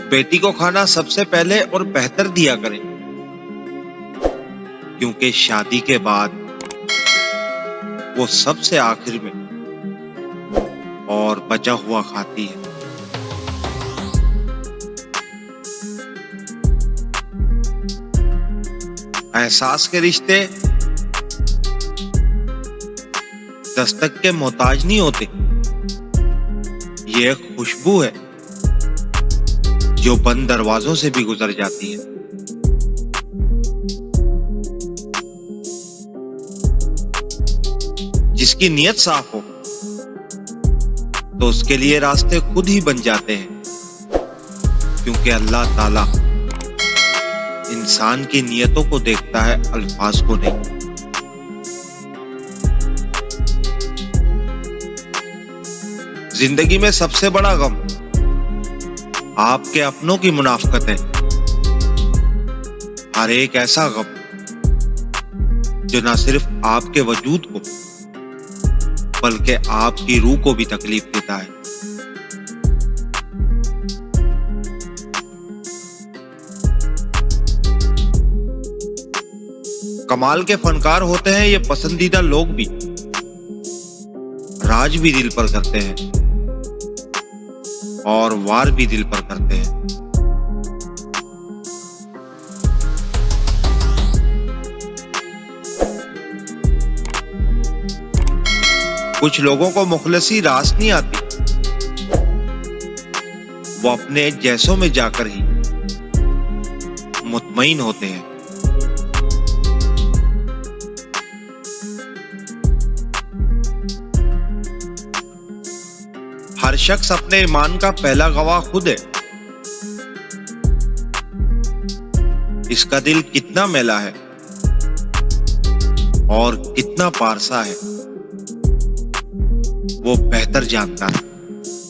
بیٹی کو کھانا سب سے پہلے اور بہتر دیا کریں، کیونکہ شادی کے بعد وہ سب سے آخر میں اور بچا ہوا کھاتی ہے۔ احساس کے رشتے دستک کے محتاج نہیں ہوتے، یہ ایک خوشبو ہے جو بند دروازوں سے بھی گزر جاتی ہے۔ جس کی نیت صاف ہو تو اس کے لیے راستے خود ہی بن جاتے ہیں، کیونکہ اللہ تعالی انسان کی نیتوں کو دیکھتا ہے، الفاظ کو نہیں۔ زندگی میں سب سے بڑا غم آپ کے اپنوں کی منافقت ہے۔ ہر ایک ایسا غم جو نہ صرف آپ کے وجود کو بلکہ آپ کی روح کو بھی تکلیف دیتا ہے۔ کمال کے فنکار ہوتے ہیں یہ پسندیدہ لوگ بھی، راج بھی دل پر کرتے ہیں اور وار بھی دل پر کرتے ہیں۔ کچھ لوگوں کو مخلصی راس نہیں آتی، وہ اپنے جیسوں میں جا کر ہی مطمئن ہوتے ہیں۔ ہر شخص اپنے ایمان کا پہلا گواہ خود ہے۔ اس کا دل کتنا میلا ہے اور کتنا پارسا ہے وہ بہتر جانتا ہے۔